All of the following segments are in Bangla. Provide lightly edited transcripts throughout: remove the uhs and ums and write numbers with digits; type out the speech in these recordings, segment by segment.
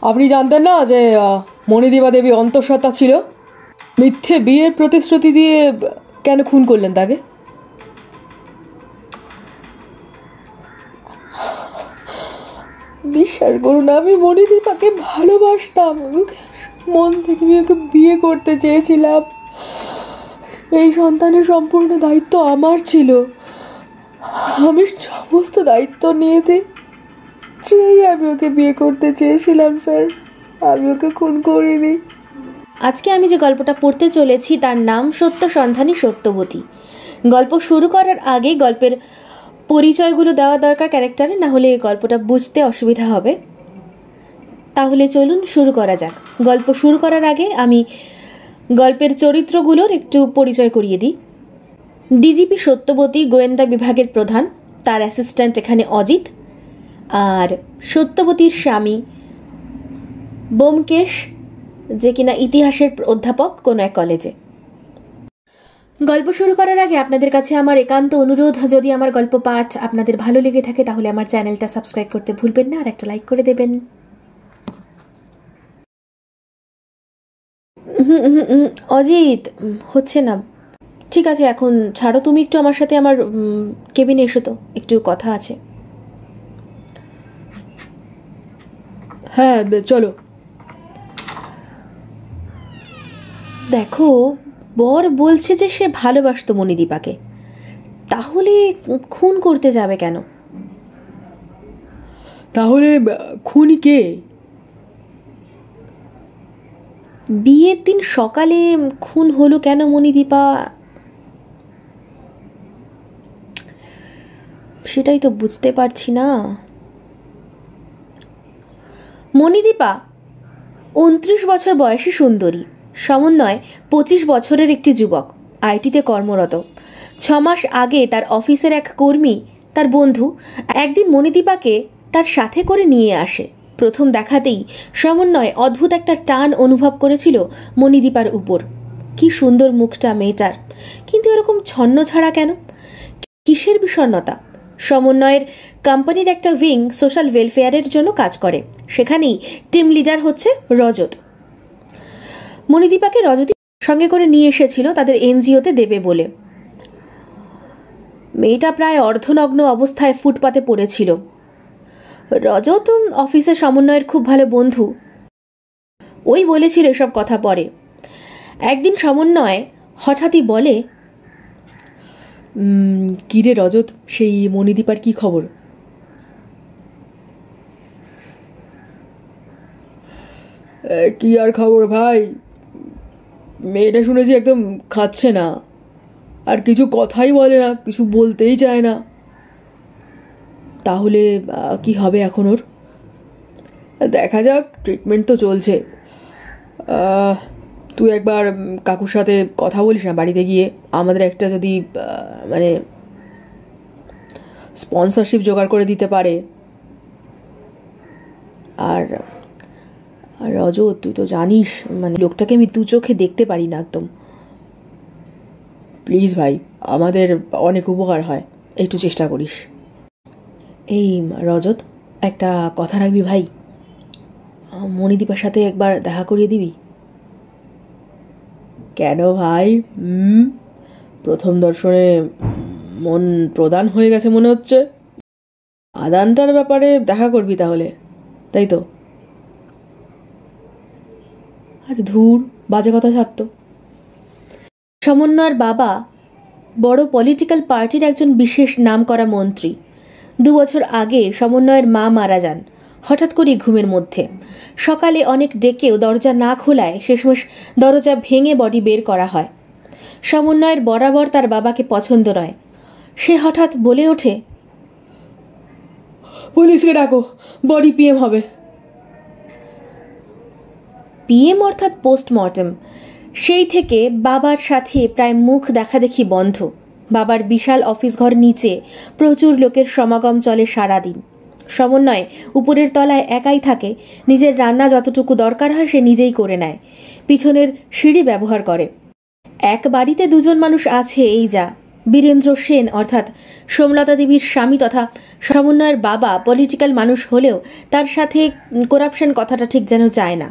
আপনি জানতেন না যে মণিদীপা দেবী অন্তঃসত্ত্বা ছিল? মিথ্যে বিয়ের প্রতিশ্রুতি দিয়ে কেন খুন করলেন তাকে? বিশ্বাস করুন, আমি মণিদীপাকে ভালোবাসতাম, মন থেকে ওকে বিয়ে করতে চেয়েছিলাম। এই সন্তানের সম্পূর্ণ দায়িত্ব আমার ছিল। আমি সমস্ত দায়িত্ব নিয়ে আমি ওকে বিয়ে করতে চেয়েছিলাম স্যার। আমি ওকে খুন করিনি। আজকে আমি যে গল্পটা পড়তে চলেছি তার নাম সত্য সন্ধানী সত্যবতী। গল্প শুরু করার আগে গল্পের পরিচয়গুলো দেওয়া দরকার ক্যারেক্টারে, না হলে গল্পটা বুঝতে অসুবিধা হবে। তাহলে চলুন শুরু করা যাক। গল্প শুরু করার আগে আমি গল্পের চরিত্রগুলোর একটু পরিচয় করিয়ে দিই। ডিজিপি সত্যবতী গোয়েন্দা বিভাগের প্রধান, তার অ্যাসিস্ট্যান্ট এখানে অজিত, আর সত্যবতীর স্বামী ব্যোমকেশ, যে কিনা ইতিহাসের অধ্যাপক কোনো এক কলেজে। গল্প শুরু করার আগে আপনাদের কাছে আমার একান্ত অনুরোধ, যদি আমার গল্প পাঠ আপনাদের ভালো লেগে থাকে তাহলে আমার চ্যানেলটা সাবস্ক্রাইব করতে ভুলবেন না, আর একটা লাইক করে দেবেন। অজিত, হচ্ছে না। ঠিক আছে, এখন ছাড়ো, তুমি একটু আমার সাথে আমার কেবিনে এসো তো, একটু কথা আছে। হ্যাঁ চলো। দেখো, বর বলছে যে সে ভালোবাসতো মণিদীপাকে, তাহলে খুন করতে যাবে কেন? তাহলে খুনি কে? বিয়ের দিন সকালে খুন হলো কেন মণিদীপা, সেটাই তো বুঝতে পারছি না। মণিদীপা 29 বছর বয়সী সুন্দরী, সমন্বয় 25 বছরের একটি যুবক, আইটিতে কর্মরত। 6 মাস আগে তার অফিসের এক কর্মী, তার বন্ধু, একদিন মণিদীপাকে তার সাথে করে নিয়ে আসে। প্রথম দেখাতেই সমন্বয় অদ্ভুত একটা টান অনুভব করেছিল মণিদীপার উপর। কি সুন্দর মুখটা মেয়েটার, কিন্তু এরকম ছন্ন ছাড়া কেন? কিসের বিষণ্ণতা? সমন্বয়ের কোম্পানির একটা উইং সোশ্যাল ওয়েলফেয়ারের জন্য কাজ করে, সেখানেই টিম লিডার হচ্ছে রজত। মণিদীপাকে রজতী সঙ্গে করে নিয়ে এসেছিল তাদের এনজিওতে দেবে বলে। মেয়েটা প্রায় অর্ধনগ্ন অবস্থায় ফুটপাতে পড়েছিল। রজত অফিসে সমন্বয়ের খুব ভালো বন্ধু, ওই বলেছিল এসব কথা পরে। একদিন সমন্বয় হঠাৎই বলে, কিরে রজত, সেই মণিদীপার কি খবর? কি আর খবর ভাই, মেয়েটা শুনেছি একদম খাচ্ছে না, আর কিছু কথাই বলে না, কিছু বলতেই চায় না। তাহলে কি হবে এখন ওর? দেখা যাক, ট্রিটমেন্ট তো চলছে। তুই একবার কাকুর সাথে কথা বলিস না বাড়িতে গিয়ে, আমাদের একটা যদি মানে স্পন্সরশিপ জোগাড় করে দিতে পারে। আর রজত, তুই তো জানিস মানে লোকটাকে আমি দু চোখে দেখতে পারি না একদম। প্লিজ ভাই, আমাদের অনেক উপকার হয়, একটু চেষ্টা করিস। এই রজত, একটা কথা রাখবি ভাই, মণিদীপার সাথে একবার দেখা করিয়ে দিবি। কেন ভাই? প্রথম দর্শনে মন প্রদান হয়ে গেছে মনে হচ্ছে। আদানটার ব্যাপারে দেখা করবি তাহলে, তাই তো? আর ধুর, বাজে কথা ছাড়ত। সমন্বয়ের বাবা বড় পলিটিক্যাল পার্টির একজন বিশেষ নামকরা মন্ত্রী। 2 বছর আগে সমন্বয়ের মা মারা যান হঠাৎ করে ঘুমের মধ্যে। সকালে অনেক ডেকেও দরজা না খোলায় শেষমেশ দরজা ভেঙে বডি বের করা হয়। সমন্বয়ের বরাবর তার বাবাকে পছন্দ নয়। সে হঠাৎ বলে ওঠে, পুলিশকে ডাকো, বডি পিএম হবে। পিএম অর্থাৎ পোস্টমর্টেম। সেই থেকে বাবার সাথে প্রায় মুখ দেখাদেখি বন্ধ। বাবার বিশাল অফিস ঘর নিচে প্রচুর লোকের সমাগম চলে সারাদিন। সমন্বয় উপরের তলায় একাই থাকে, নিজের রান্না যতটুকু দরকার হয় সে নিজেই করে নেয়, পিছনের সিঁড়ি ব্যবহার করে। এক বাড়িতে 2 জন মানুষ আছে, এই যা। বীরেন্দ্র সেন অর্থাৎ সোমলতা দেবীর স্বামী তথা সমন্বয়ের বাবা পলিটিক্যাল মানুষ হলেও তার সাথে করাপশন কথাটা ঠিক যেন যায় না।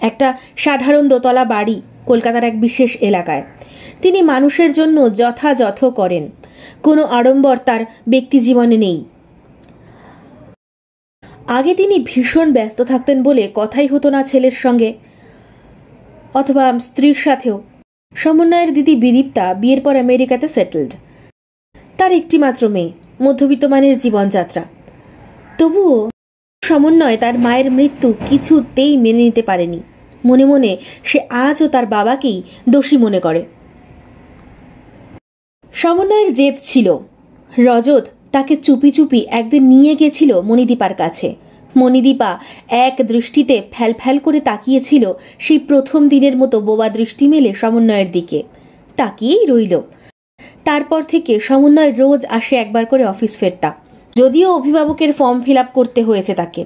একটা সাধারণ দোতলা বাড়ি কলকাতার এক বিশেষ এলাকায়। তিনি মানুষের জন্য যথাযথ করেন, কোনো আড়ম্বর তার ব্যক্তি জীবনে নেই। আগে তিনি ভীষণ ব্যস্ত থাকতেন বলে কথাই হতো না ছেলের সঙ্গে অথবা স্ত্রীর সাথেও। সমন্বয়ের দিদি বিদীপ্তা বিয়ের পর আমেরিকাতে সেটেলড। তার একটি মাত্র মেয়ে, মধ্যবিত্ত মানের জীবনযাত্রা। তবুও সমন্বয় তার মায়ের মৃত্যু কিছুতেই মেনে নিতে পারেনি। মনে মনে সে আজও তার বাবাকেই দোষী মনে করে। সমন্বয়ের জেদ ছিল। রজত তাকে চুপি চুপি একদিন নিয়ে গেছিল মণিদীপার কাছে। মণিদীপা এক দৃষ্টিতে ফ্যাল ফ্যাল করে তাকিয়েছিল সেই প্রথম দিনের মতো বোবা দৃষ্টি মেলে সমন্বয়ের দিকে তাকিয়েই রইল। তারপর থেকে সমন্বয় রোজ আসে একবার করে অফিস ফেরতা। যদিও অভিভাবকের ফর্ম ফিল আপ করতে হয়েছে তাকে,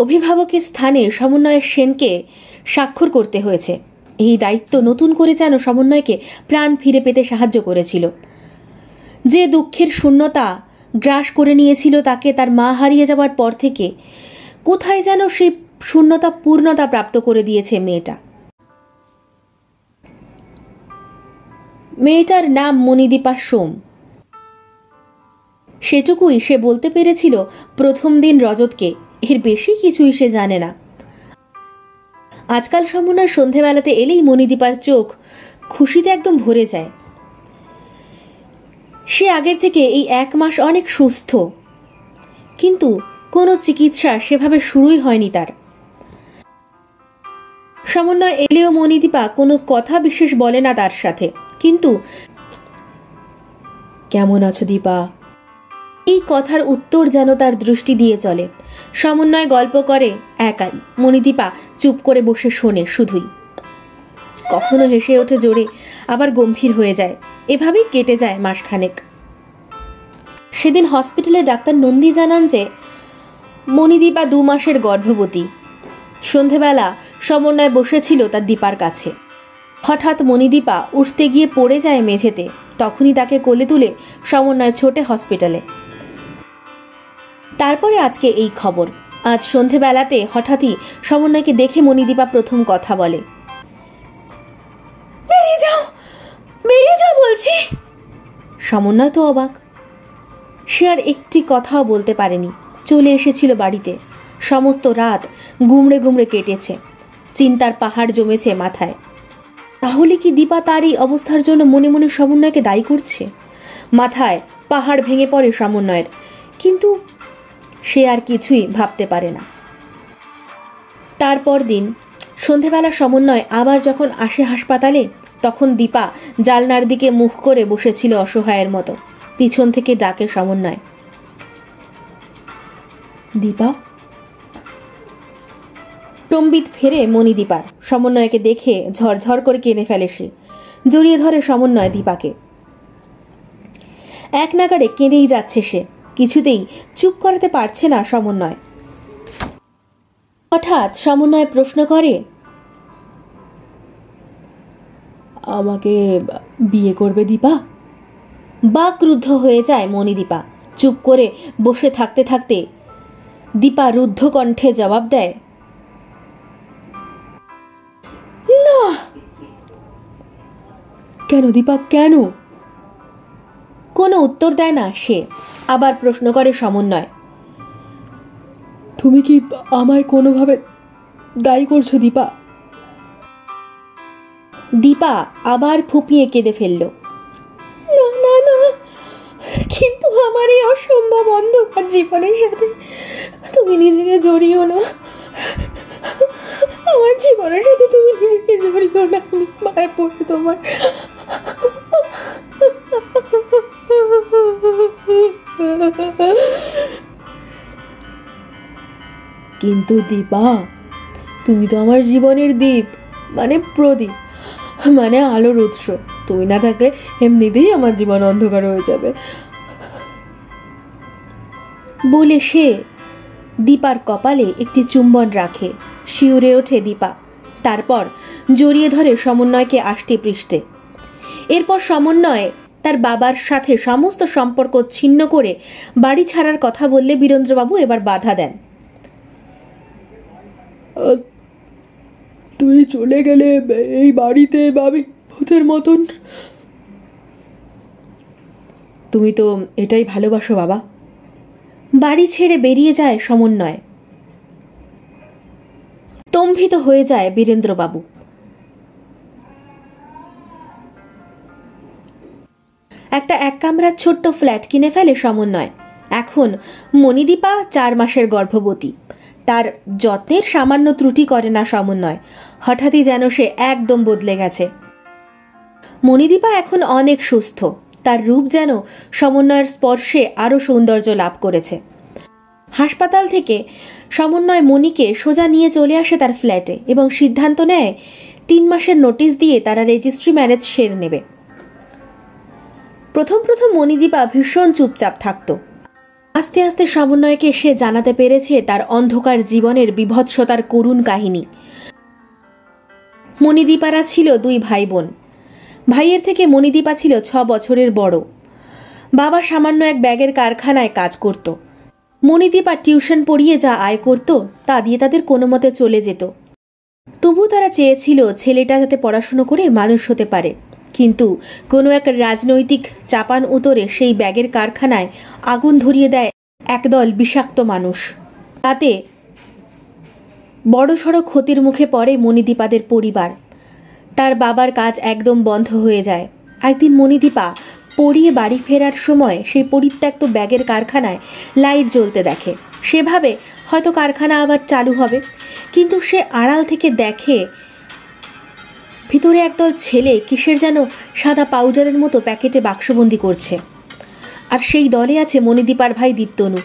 অভিভাবকের স্থানে সমন্বয়ের সেনকে স্বাক্ষর করতে হয়েছে। এই দায়িত্ব নতুন করে যেন সমন্বয়কে প্রাণ ফিরে পেতে সাহায্য করেছিল। যে দুঃখের শূন্যতা গ্রাস করে নিয়েছিল তাকে তার মা হারিয়ে যাওয়ার পর থেকে, কোথায় যেন সেই শূন্যতা পূর্ণতা প্রাপ্ত করে দিয়েছে মেয়েটা। মেয়েটার নাম মণিদীপা সোম। সেটুকুই সে বলতে পেরেছিল প্রথম দিন রজতকে, এর বেশি কিছুই সে জানে না। আজকাল সমন্বয় সন্ধেবেলাতে এলেই মণিদীপার চোখ খুশিতে একদম ভরে যায়। সে আগের থেকে এই 1 মাস অনেক সুস্থ, কিন্তু কোনো চিকিৎসা সেভাবে শুরুই হয়নি তার। সমন্বয় এলেও মণিদীপা কোনো কথা বিশেষ বলে না তার সাথে, কিন্তু কেমন আছো দীপা, এই কথার উত্তর যেন তার দৃষ্টি দিয়ে চলে। সমন্বয় গল্প করে একাই, মণিদীপা চুপ করে বসে শোনে শুধুই। কখনো হেসে ওঠে জোরে, আবার গম্ভীর হয়ে যায়। এভাবেই কেটে যায় মাসখানেক। সেদিন হসপিটালে ডাক্তার নন্দী জানান যে মণিদীপা 2 মাসের গর্ভবতী। সন্ধেবেলা সমন্বয় বসেছিল তার দীপার কাছে। হঠাৎ মণিদীপা উঠতে গিয়ে পড়ে যায় মেঝেতে। তখনই তাকে কোলে তুলে সমন্বয় ছোটে হসপিটালে। তারপরে আজকে এই খবর। আজ সন্ধেবেলাতে হঠাৎই সমন্বয়কে দেখে মণিদীপা প্রথম কথা বলে, বেরিয়ে যাও, বেরিয়ে যাও বলছি। সমন্বয় তো অবাক, সে আর একটি কথাও বলতে পারেনি। চলে এসেছিল বাড়িতে। সমস্ত রাত গুমড়ে গুমড়ে কেটেছে। চিন্তার পাহাড় জমেছে মাথায়। তাহলে কি দীপা তার এই অবস্থার জন্য মনে মনে সমন্বয়কে দায়ী করছে? মাথায় পাহাড় ভেঙে পড়ে সমন্বয়ের, কিন্তু সে আর কিছুই ভাবতে পারে না। তারপর দিন সন্ধেবেলা সমন্বয় আবার যখন আসে হাসপাতালে, তখন দীপা জালনার দিকে মুখ করে বসেছিল অসহায়ের মতো। পিছন থেকে ডাকে সমন্বয়, দীপা। সম্বিত ফেরে মণিদীপার। সমন্বয়কে দেখে ঝরঝর করে কেঁদে ফেলে সে। জড়িয়ে ধরে সমন্বয় দীপাকে। এক নাগাড়ে কেঁদেই যাচ্ছে সে, কিছুতেই চুপ করাতে পারছে না সমন্বয়। হঠাৎ সমন্বয় প্রশ্ন করে, আমাকে বিয়ে করবে দীপা? বাকরুদ্ধ হয়ে যায় মণিদীপা। চুপ করে বসে থাকতে থাকতে দীপা রুদ্ধ কণ্ঠে জবাব দেয়, না। কেন দীপা, কেন? কোনো উত্তর দেয় না সে। আবার প্রশ্ন করে সমন্বয়, তুমি কি আমায় কোনোভাবে দায়ী করছো দীপা? দীপা আবার ফুপিয়ে কেঁদে ফেলল, না না না, কিন্তু আমার এই অসম্ভব অন্ধকার জীবনের সাথে তুমি নিজেকে জড়িও না। আমার জীবনের সাথে তুমি নিজেকে জড়িও না, আমি মায়ে পড়ে তোমার। কিন্তু দীপা, তুমি তো আমার জীবনের দীপ, মানে প্রদীপ, মানে আলোর উৎস। তুমি না থাকলে এমনিতেই আমার জীবন অন্ধকার হয়ে যাবে বলে সে দীপার কপালে একটি চুম্বন রাখে। শিউরে ওঠে দীপা। তারপর জড়িয়ে ধরে সমন্বয়কে আষ্টে পৃষ্ঠে। এরপর সমন্বয় তার বাবার সাথে সমস্ত সম্পর্ক ছিন্ন করে বাড়ি ছাড়ার কথা বললে বীরেন্দ্রবাবু এবার বাধা দেন। তুই চলে গেলে এই বাড়িতে আমি ভূতের মতন। তুমি তো এটাই ভালোবাসো বাবা। বাড়ি ছেড়ে বেরিয়ে যায় সমন্বয়। স্তম্ভিত হয়ে যায় বীরেন্দ্রবাবু। একটা এক কামরার ছোট্ট ফ্ল্যাট কিনে ফেলে সমন্বয়। এখন মণিদীপা 4 মাসের গর্ভবতী। তার যত্নের সামান্য ত্রুটি করে না সমন্বয়। হঠাৎই যেন সে একদম বদলে গেছে। মণিদীপা এখন অনেক সুস্থ। তার রূপ যেন সমন্বয়ের স্পর্শে আরও সৌন্দর্য লাভ করেছে। হাসপাতাল থেকে সমন্বয় মণিকে সোজা নিয়ে চলে আসে তার ফ্ল্যাটে এবং সিদ্ধান্ত নেয় 3 মাসের নোটিশ দিয়ে তারা রেজিস্ট্রি ম্যারেজ সেরে নেবে। প্রথম মণিদীপা ভীষণ চুপচাপ থাকত। আস্তে আস্তে সমন্বয়কে সে জানাতে পেরেছে তার অন্ধকার জীবনের বিভৎসতার করুণ কাহিনী। মণিদীপারা ছিল 2 ভাই বোন। ভাইয়ের থেকে মণিদীপা ছিল 6 বছরের বড়। বাবা সামান্য এক ব্যাগের কারখানায় কাজ করত। মণিদীপা টিউশন পড়িয়ে যা আয় করত তা দিয়ে তাদের কোনো মতে চলে যেত। তবু তারা চেয়েছিল ছেলেটা যাতে পড়াশুনো করে মানুষ হতে পারে। কিন্তু কোনো এক রাজনৈতিক চাপান উতরে সেই ব্যাগের কারখানায় আগুন ধরিয়ে দেয় একদল বিষাক্ত মানুষ। তাতে বড়সড় ক্ষতির মুখে পড়ে মণিদীপাদের পরিবার। তার বাবার কাজ একদম বন্ধ হয়ে যায়। একদিন মণিদীপা পড়িয়ে বাড়ি ফেরার সময় সেই পরিত্যক্ত ব্যাগের কারখানায় লাইট জ্বলতে দেখে। সে ভাবে হয়তো কারখানা আবার চালু হবে, কিন্তু সে আড়াল থেকে দেখে ভিতরে একদল ছেলে কিসের যেন সাদা পাউডারের মতো প্যাকেটে বাক্সবন্দি করছে। আর সেই দলে আছে মণিদীপার ভাই দীপ্তনু।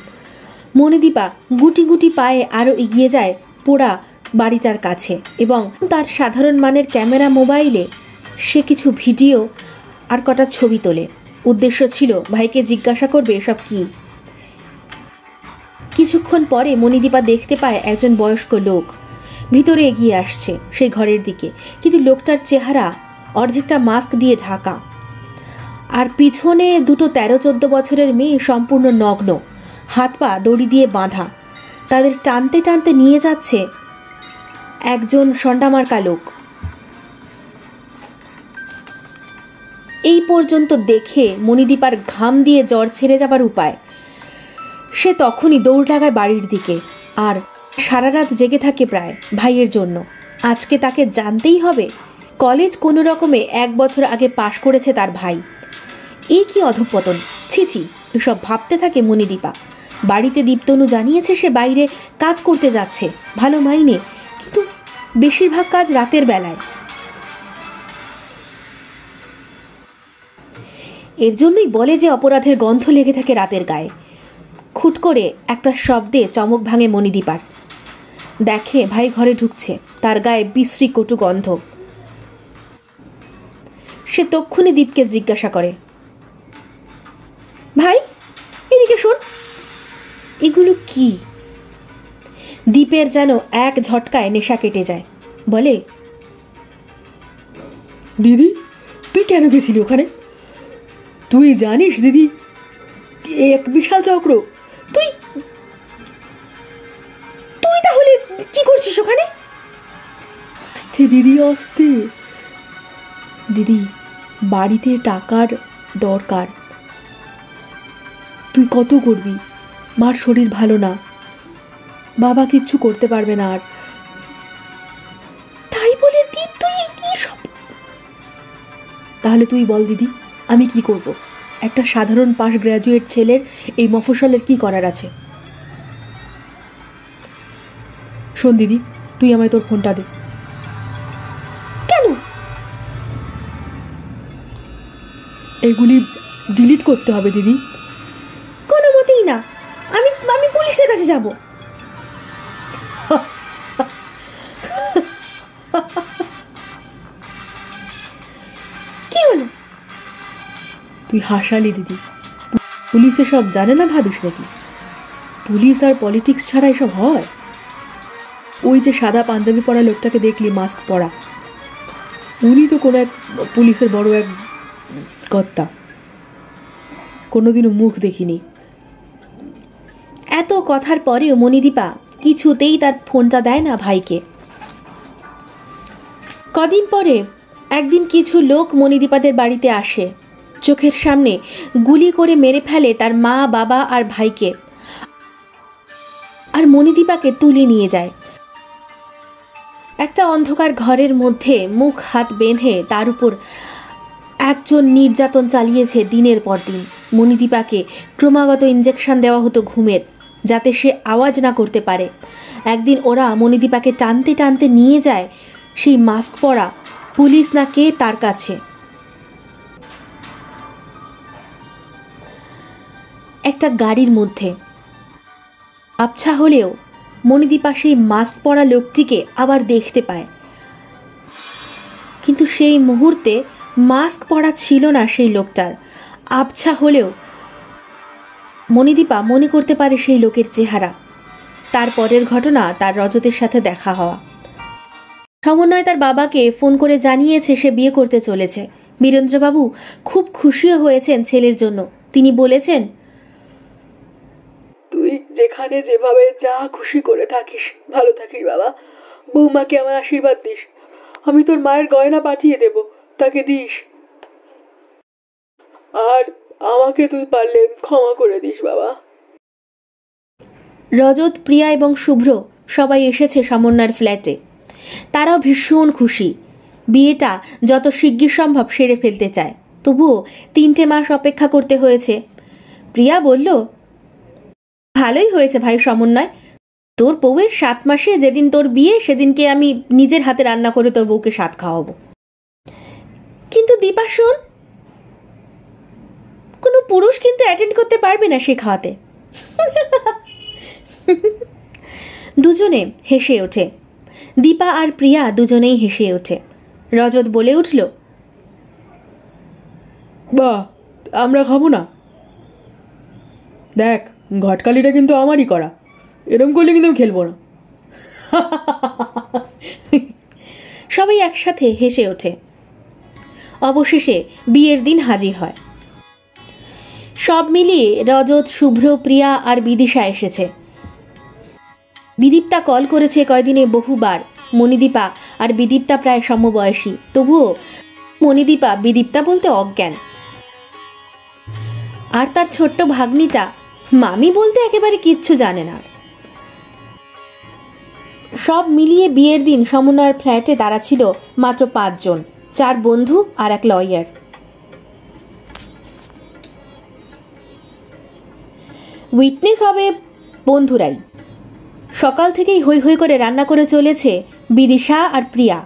মণিদীপা গুটি গুটি পায়ে আরও এগিয়ে যায় পোড়া বাড়িটার কাছে এবং তার সাধারণ মানের ক্যামেরা মোবাইলে সে কিছু ভিডিও আর কটা ছবি তোলে। উদ্দেশ্য ছিল ভাইকে জিজ্ঞাসা করবে এসব কি। কিছুক্ষণ পরে মণিদীপা দেখতে পায় একজন বয়স্ক লোক ভিতরে এগিয়ে আসছে সেই ঘরের দিকে, কিন্তু লোকটার চেহারা অর্ধেকটা মাস্ক দিয়ে ঢাকা। আর পিছনে 2 13-14 বছরের মেয়ে সম্পূর্ণ নগ্ন, হাত পা দড়ি দিয়ে বাঁধা। তাদের টানতে টানতে নিয়ে যাচ্ছে একজন সন্ডামার্কা লোক। এই পর্যন্ত দেখে মণিদীপার ঘাম দিয়ে জ্বর ছেড়ে যাবার উপায়। সে তখনই দৌড় লাগায় বাড়ির দিকে আর সারা রাত জেগে থাকে প্রায় ভাইয়ের জন্য। আজকে তাকে জানতেই হবে। কলেজ কোনো রকমে 1 বছর আগে পাশ করেছে তার ভাই। এই কি অধঃপতন! ছিছি, এসব ভাবতে থাকে মণিদীপা। বাড়িতে দীপ্তনু জানিয়েছে সে বাইরে কাজ করতে যাচ্ছে, ভালো মাইনে, কিন্তু বেশিরভাগ কাজ রাতের বেলায়। এর জন্যই বলে যে অপরাধের গন্ধ লেগে থাকে রাতের গায়ে। খুট করে একটা শব্দে চমক ভাঙে মণিদীপার। দেখে ভাই ঘরে ঢুকছে, তার গায়ে বিশ্রী কটু গন্ধ। সে তক্ষুনি দীপকে জিজ্ঞাসা করে, ভাই এদিকে শোন, এগুলো কি? দীপের যেন এক ঝটকায় নেশা কেটে যায়। বলে, দিদি তুই কেন গেছিলি ওখানে? তুই জানিস দিদি এক বিশাল চক্র। তুই তুই তাহলে কি করছিস ওখানে? আস্তে দিদি আস্তে। দিদি বাড়িতে টাকার দরকার। তুই কত করবি? মার শরীর ভালো না, বাবা কিচ্ছু করতে পারবে না আর। তাই বলে দীপ তুই কি সব? তাহলে তুই বল দিদি, আমি কি করব? একটা সাধারণ পাশ গ্র্যাজুয়েট ছেলের এই মফস্বলের কি করার আছে? শোন দিদি, তুই আমায় তোর ফোনটা দে। কেন? এগুলি ডিলিট করতে হবে দিদি। কোনো মতেই না, আমি আমি পুলিশের কাছে যাব। কি হলো? তুই হাসালি দিদি। পুলিশ এসব জানে না ভাবিস নাকি? পুলিশ আর পলিটিক্স ছাড়া এসব হয়? ওই যে সাদা পাঞ্জাবি পরা লোকটাকে দেখলি, মাস্ক পরা, উনি তো কোনো এক পুলিশের বড় এক কর্তা। কোনোদিনও মুখ দেখিনি। এত কথার পরেও মণিদীপা কিছুতেই তার ফোনটা দেয় না ভাইকে। কদিন পরে একদিন কিছু লোক মণিদীপাদের বাড়িতে আসে, চোখের সামনে গুলি করে মেরে ফেলে তার মা, বাবা আর ভাইকে, আর মণিদীপাকে তুলে নিয়ে যায়। একটা অন্ধকার ঘরের মধ্যে মুখ হাত বেঁধে তার উপর একজন নির্যাতন চালিয়েছে দিনের পর দিন। মণিদীপাকে ক্রমাগত ইঞ্জেকশন দেওয়া হতো ঘুমের, যাতে সে আওয়াজ না করতে পারে। একদিন ওরা মণিদীপাকে টানতে টানতে নিয়ে যায় সেই মাস্ক পরা পুলিশ না কে তার কাছে। একটা গাড়ির মধ্যে আবছা হলেও মণিদীপা সেই মাস্ক পরা লোকটিকে আবার দেখতে পায়, কিন্তু সেই মুহূর্তে মাস্ক পরা ছিল না সেই লোকটার। আবছা হলেও মণিদীপা মনে করতে পারে সেই লোকের চেহারা। তারপরের ঘটনা তার রজতের সাথে দেখা হওয়া। সমন্বয় তার বাবাকে ফোন করে জানিয়েছে সে বিয়ে করতে চলেছে। বীরেন্দ্রবাবু খুব খুশিও হয়েছেন ছেলের জন্য। তিনি বলেছেন, তুই যেখানে যেভাবে যা খুশি করে থাকিস, ভালো থাকিস বাবা। বৌমাকে আমার আশীর্বাদ দিস। আমি তোর মায়ের গয়না পাঠিয়ে দেব, তাকে দিস। আর আমাকে তুই পারলে ক্ষমা করে দিস বাবা। রজত, প্রিয়া এবং শুভ্র সবাই এসেছে সমন্বয়ের ফ্ল্যাটে। তারাও ভীষণ খুশি। বিয়েটা যত শিগগির সম্ভব সেরে ফেলতে চায়, তবুও 3টে মাস অপেক্ষা করতে হয়েছে। প্রিয়া বলল, ভালোই হয়েছে ভাই সমন্বয়, তোর বউয়ের 7 মাসে যেদিন তোর বিয়ে সেদিনকে আমি নিজের হাতে রান্না করে তোর বউকে 7 খাওয়াবো। কিন্তু দীপা শোন, কোনো পুরুষ কিন্তু অ্যাটেন্ড করতে পারবে না সে খাওয়াতে। দুজনে হেসে ওঠে। দীপা আর প্রিয়া দুজনেই হেসে ওঠে। রজত বলে উঠল, বাহ, আমরা খাবো না? দেখ, ঘটকালিটা কিন্তু আমারই করা। এরম করলে কিন্তু আমি খেলবো না। সবাই একসাথে হেসে ওঠে। অবশেষে বিয়ের দিন হাজির হয়। সব মিলিয়ে রজত, শুভ্র, প্রিয়া আর বিদিশা এসেছে। বিদীপ্তা কল করেছে কয়দিনে বহুবার। মণিদীপা আর বিদীপ্তা প্রায় সমবয়সী, তবুও মণিদীপা বিদীপ্তা বলতে অজ্ঞান। আর তার ছোট্ট ভাগ্নিটা মামি বলতে একেবারে কিচ্ছু জানে না। সব মিলিয়ে বিয়ের দিন সমন্বয়ের ফ্ল্যাটে দাঁড়া ছিল মাত্র 5 জন, 4 বন্ধু আর এক লয়ার। উইটনেস হবে বন্ধুরাই। সকাল থেকেই হই হই করে রান্না করে চলেছে বিদিশা আর প্রিয়া।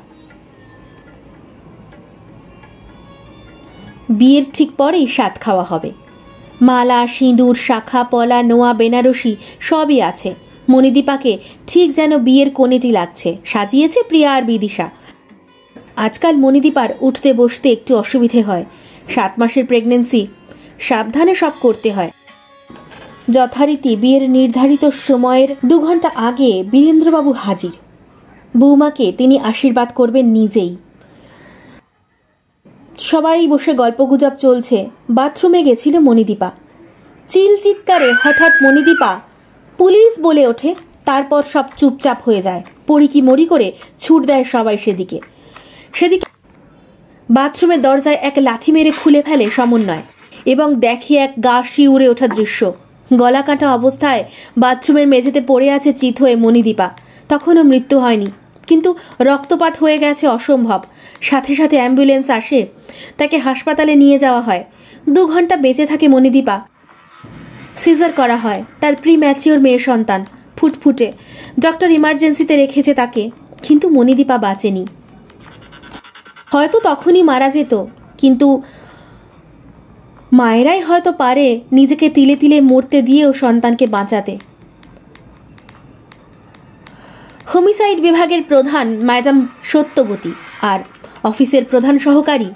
বিয়ের ঠিক পরেই 7 খাওয়া হবে। মালা, সিঁদুর, শাখা, পলা, নোয়া, বেনারসি সবই আছে। মণিদীপাকে ঠিক যেন বিয়ের কোণেটি লাগছে। সাজিয়েছে প্রিয়া আর বিদিশা। আজকাল মণিদীপার উঠতে বসতে একটু অসুবিধে হয়। 7 মাসের প্রেগনেন্সি, সাবধানে সব করতে হয়। যথারীতি বিয়ের নির্ধারিত সময়ের 2 ঘন্টা আগে বীরেন্দ্রবাবু হাজির। বৌমাকে তিনি আশীর্বাদ করবেন নিজেই। সবাই বসে গল্পগুজব চলছে। বাথরুমে গেছিল মণিদীপা। চিল চিৎকারে হঠাৎ মণিদীপা পুলিশ বলে ওঠে, তারপর সব চুপচাপ হয়ে যায়। পড়ি কি মরি করে ছুট দেয় সবাই সেদিকে। বাথরুমের দরজায় এক লাথি মেরে খুলে ফেলে সমন্বয় এবং দেখে এক গা শিউরে ওঠা দৃশ্য। গলা কাটা অবস্থায় বাথরুমের মেঝেতে পড়ে আছে চিত হয়ে মণিদীপা। তখনও মৃত্যু হয়নি, কিন্তু রক্তপাত হয়ে গেছে অসম্ভব। সাথে সাথে অ্যাম্বুলেন্স আসে, তাকে হাসপাতালে নিয়ে যাওয়া হয়। 2 ঘন্টা বেঁচে থাকে মণিদীপা। সিজার করা হয় তার প্রিম্যাচিওর মেয়ে সন্তান, ফুটফুটে। ডক্টর ইমার্জেন্সিতে রেখেছে তাকে, কিন্তু মণিদীপা বাঁচেনি। হয়তো তখনই মারা যেত, কিন্তু মায়েরাই হয়তো পারে নিজেকে তিলে তিলে মরতে দিয়েও সন্তানকে বাঁচাতে। হোমিসাইড বিভাগের প্রধান ম্যাডাম সত্যবতী আর অফিসের প্রধান সহকারী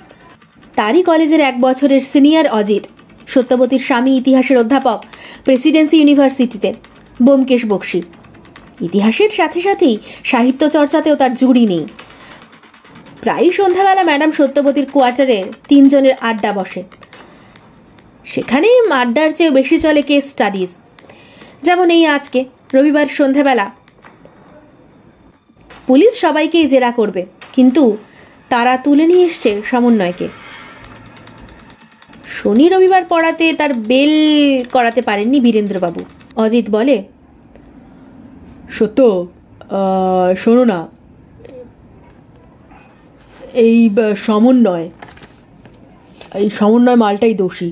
তারই কলেজের 1 বছরের সিনিয়র অজিত। সত্যবতীর স্বামী ইতিহাসের অধ্যাপক, প্রেসিডেন্সি ইউনিভার্সিটিতে, ব্যোমকেশ বক্সী। ইতিহাসের সাথে সাথেই সাহিত্য চর্চাতেও তার জুড়ি নেই। প্রায়ই সন্ধ্যাবেলা ম্যাডাম সত্যবতীর কোয়ার্টারে 3 জনের আড্ডা বসে। সেখানে আড্ডার চেয়ে বেশি চলে কেস স্টাডিজ, যেমন এই আজকে রবিবার সন্ধ্যাবেলা। পুলিশ সবাইকেই জেরা করবে, কিন্তু তারা তুলে নিয়ে এসছে সমন্বয়কে। শনি রবিবার পড়াতে তার বেল করাতে পারেননি বীরেন্দ্রবাবু। অজিত বলে, সত্য, শোনো না, এই সমন্বয় মালটাই দোষী।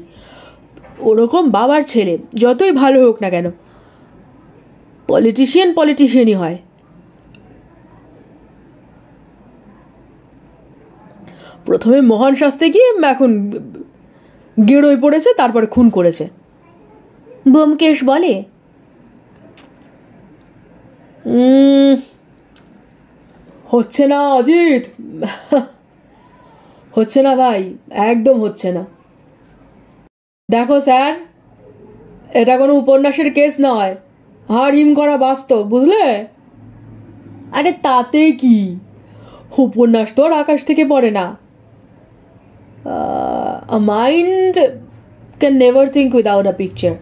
ওরকম বাবার ছেলে যতই ভালো হোক না কেন, পলিটিশিয়ানই হয়। প্রথমে মহান শাস্তে গিয়ে এখন গেড়োয় পড়েছে, তারপরে খুন করেছে। ব্যোমকেশ বলে, হচ্ছে না অজিত, হচ্ছে না ভাই, একদম হচ্ছে না। দেখো স্যার, এটা কোনো উপন্যাসের কেস নয়, হাড় হিম করা বাস্তব, বুঝলে? আরে তাতে কি, উপন্যাস তো আর আকাশ থেকে পড়ে না। A mind can never think without a picture.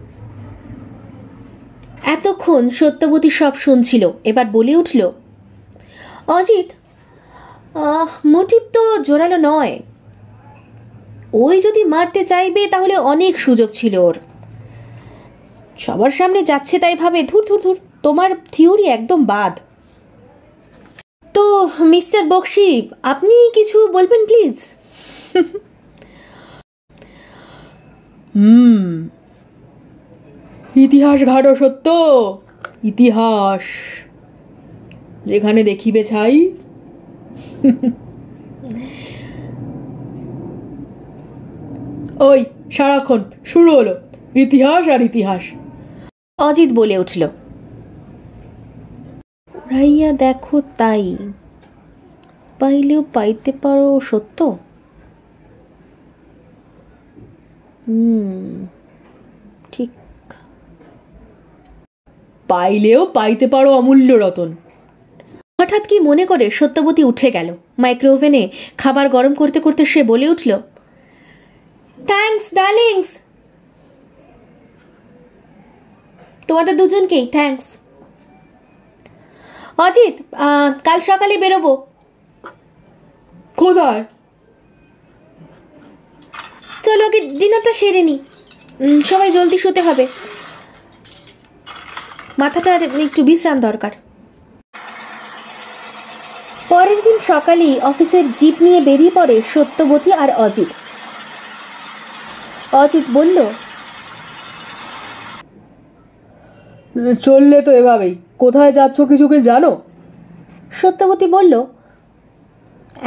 এতক্ষণ সত্যবতী সব শুনছিল, এবার বলে উঠল, অজিত, মোটিভ তো জোরালো নয়। ওই যদি মারতে চাইবে তাহলে অনেক সুযোগ ছিল ওর। সবার সামনে যাচ্ছে তাই ভাবে, ধুর ধুর ধুর, তোমার থিওরি একদম বাদ। তো মিস্টার বক্সি, আপনি কিছু বলবেন প্লিজ? ইতিহাস ঘাটো সত্য, ইতিহাস যেখানে দেখিবে ছাই। ওই সারাক্ষণ শুরু হলো ইতিহাস আর ইতিহাস। অজিত বলে উঠল, রাইয়া দেখো তাই, পাইলেও পাইতে পারো সত্য। ঠিক, পাইলেও পাইতে পারো অমূল্য রতন। হঠাৎ কি মনে করে সত্যবতী উঠে গেল। মাইক্রোওভেনে খাবার গরম করতে করতে সে বলে উঠল, থ্যাঙ্কস ডার্লিংস, তোমাদের দুজনকেই থ্যাঙ্কস। অজিত, কাল সকালে বেরোবো। কোথায়? চলো আগে ডিনারটা সেরে নি, সবাই জলদি শুতে হবে, মাথাটা একটু বিশ্রাম দরকার। পরের দিন সকালেই অফিসের জিপ নিয়ে বেরিয়ে পড়ে সত্যবতী আর অজিত। অজিত বলল, চললে তো এভাবেই, কোথায় যাচ্ছ কিছু কি জানো? সত্যবতী বলল,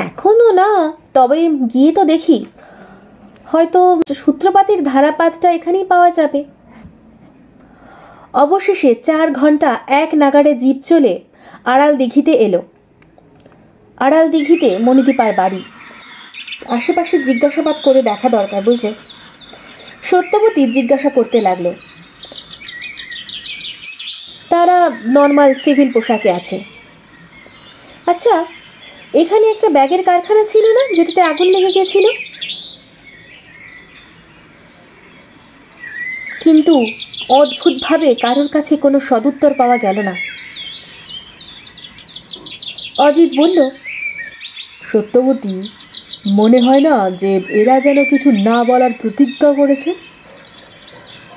এখনো না, তবে গিয়ে তো দেখি, হয়তো সূত্রপাতের ধারাপাতটা এখানেই পাওয়া যাবে। অবশেষে 4 ঘন্টা এক নাগাড়ে জিপ চলে আড়াল দিঘিতে এলো। আড়াল দিঘিতে মণিদীপার বাড়ি। আশেপাশে জিজ্ঞাসাবাদ করে দেখা দরকার, বুঝলে? সত্যবতী জিজ্ঞাসা করতে লাগলো। তারা নর্মাল সিভিল পোশাকে আছে। আচ্ছা, এখানে একটা ব্যাগের কারখানা ছিল না, যেটাতে আগুন লেগে গেছিল? কিন্তু অদ্ভুতভাবে কারোর কাছে কোনো সদুত্তর পাওয়া গেল না। অজিত বলল, সত্যবতী, মনে হয় না যে এরা যেন কিছু না বলার প্রতিজ্ঞা করেছে?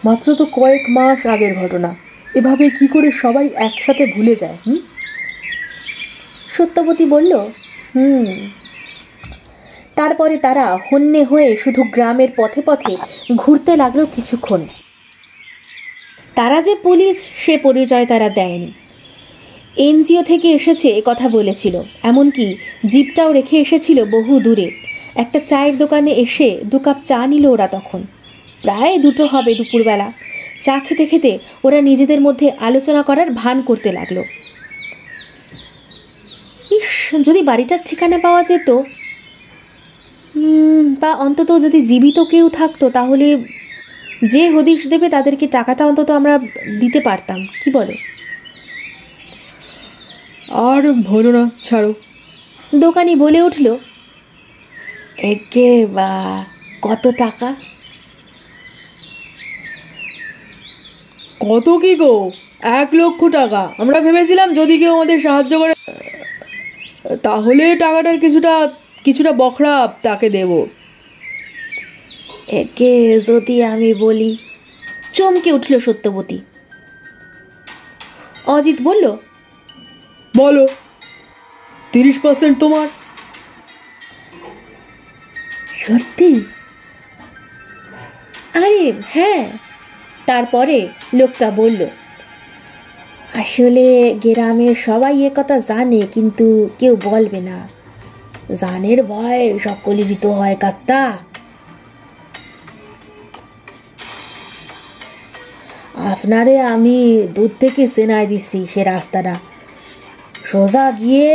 মাত্র তো কয়েক মাস আগের ঘটনা, এভাবে কি করে সবাই একসাথে ভুলে যায়? সত্যবতী বলল, তারপরে তারা হন্যে হয়ে শুধু গ্রামের পথে পথে ঘুরতে লাগলো কিছুক্ষণ। তারা যে পুলিশ সে পরিচয় তারা দেয়নি। এনজিও থেকে এসেছে এ কথা বলেছিল, এমনকি জিপটাও রেখে এসেছিল বহু দূরে। একটা চায়ের দোকানে এসে 2 কাপ চা নিল ওরা। তখন প্রায় 2টো হবে দুপুরবেলা। চা খেতে খেতে ওরা নিজেদের মধ্যে আলোচনা করার ভান করতে লাগলো। ইস, যদি বাড়িটার ঠিকানা পাওয়া যেত, বা অন্তত যদি জীবিত কেউ থাকতো, তাহলে যে হদিশ দেবে তাদেরকে টাকাটা অন্তত আমরা দিতে পারতাম, কি বলো? আর হলো না, ছাড়ো। দোকানি বলে উঠল, একে বা কত টাকা? কত কি গো? 1,00,000 টাকা। আমরা ভেবেছিলাম যদি কেউ আমাদের সাহায্য করে তাহলে টাকাটার কিছুটা বখরা তাকে দেব। একে যদি আমি বলি, চমকে উঠল সত্যবতী। অজিত বলল, বলো। 30% তোমার। সত্যি? আরে হ্যাঁ। তারপরে লোকটা বলল, আসলে গ্রামের সবাই এ কথা জানে, কিন্তু কেউ বলবে না। জানের ভয় সকলেরই তো হয় কাত্তা। আপনারে আমি দূর থেকে চেনাই দিচ্ছি সে রাস্তাটা। সোজা গিয়ে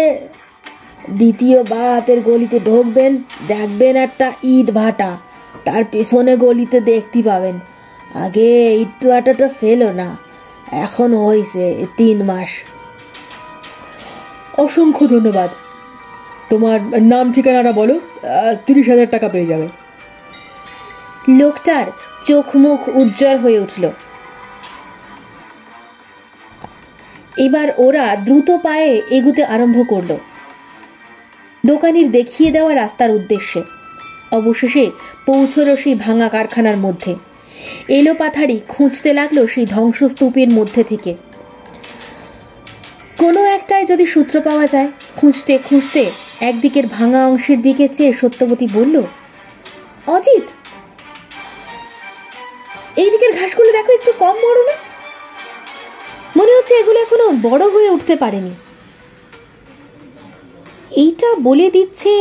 দ্বিতীয় বাঁ হাতের গলিতে ঢুকবেন, দেখবেন একটা ইট ভাটা, তার পেছনে গলিতে দেখতে পাবেন। আগে ইট ভাটাটা ছিল না, এখন হয়েছে 3 মাস। অসংখ্য ধন্যবাদ। তোমার নাম ঠিকানাটা বলো, 30,000 টাকা পেয়ে যাবে। লোকটার চোখ মুখ উজ্জ্বল হয়ে উঠল। এবার ওরা দ্রুত পায়ে এগুতে আরম্ভ করলো দোকানির দেখিয়ে দেওয়া রাস্তার উদ্দেশ্যে। অবশেষে পৌঁছলো সেই ভাঙা কারখানার মধ্যে। এলো পাথারি খুঁজতে লাগলো সেই ধ্বংসস্তূপের মধ্যে থেকে কোনো একটায় যদি সূত্র পাওয়া যায়। খুঁজতে খুঁজতে একদিকের ভাঙা অংশের দিকে চেয়ে সত্যবতী বলল, অজিত, এই দিকের ঘাসগুলো দেখো, একটু কম বড় না? মনে হচ্ছে এগুলো এখনো বড় হয়ে উঠতে পারেনি। এইটা বলে দিচ্ছে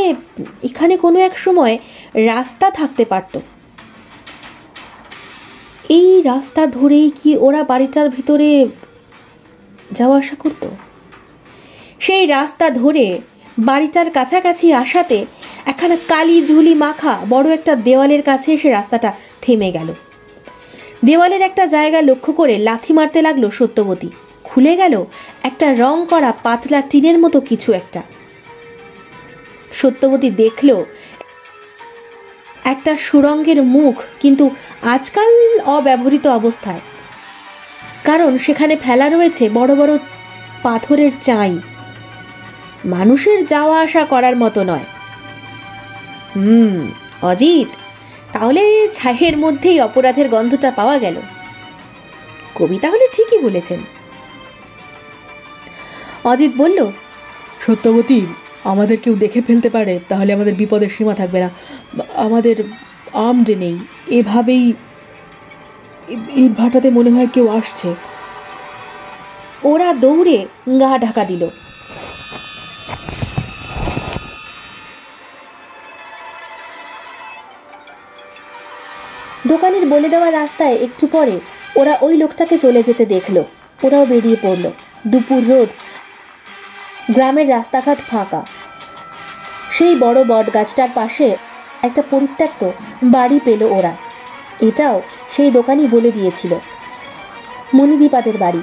এখানে কোনো এক সময় রাস্তা থাকতে পারত। এই রাস্তা ধরেই কি ওরা বাড়িটার ভিতরে যাওয়া আসা করত? সেই রাস্তা ধরে বাড়িটার কাছাকাছি আসাতে একখানা কালি ঝুলি মাখা বড় একটা দেওয়ালের কাছে এসে রাস্তাটা থেমে গেল। দেওয়ালের একটা জায়গা লক্ষ্য করে লাথি মারতে লাগলো সত্যবতী। খুলে গেল একটা রং করা পাতলা টিনের মতো কিছু একটা। সত্যবতী দেখল একটা সুড়ঙ্গের মুখ, কিন্তু আজকাল অব্যবহৃত অবস্থায়, কারণ সেখানে ফেলা রয়েছে বড় বড় পাথরের চাই। মানুষের যাওয়া আসা করার মতো নয়। অজিত, তাহলে ছাইয়ের মধ্যেই অপরাধের গন্ধটা পাওয়া গেল। কবি তাহলে ঠিকই বলেছেন। অজিত বলল, সত্যবতী, আমাদের কেউ দেখে ফেলতে পারে, তাহলে আমাদের বিপদের সীমা থাকবে না। আমাদের আর্মড নেই, এভাবেই ইট ভাটাতে মনে হয় কেউ আসছে। ওরা দৌড়ে গা ঢাকা দিল। দোকানের বলে দেওয়া রাস্তায় একটু পরে ওরা ওই লোকটাকে চলে যেতে দেখলো। ওরাও বেরিয়ে পড়ল। দুপুর রোদ, গ্রামের রাস্তাঘাট ফাঁকা। সেই বড় বট গাছটার পাশে একটা পরিত্যক্ত বাড়ি পেল ওরা। এটাও সেই দোকানই বলে দিয়েছিল, মণিদীপাদের বাড়ি।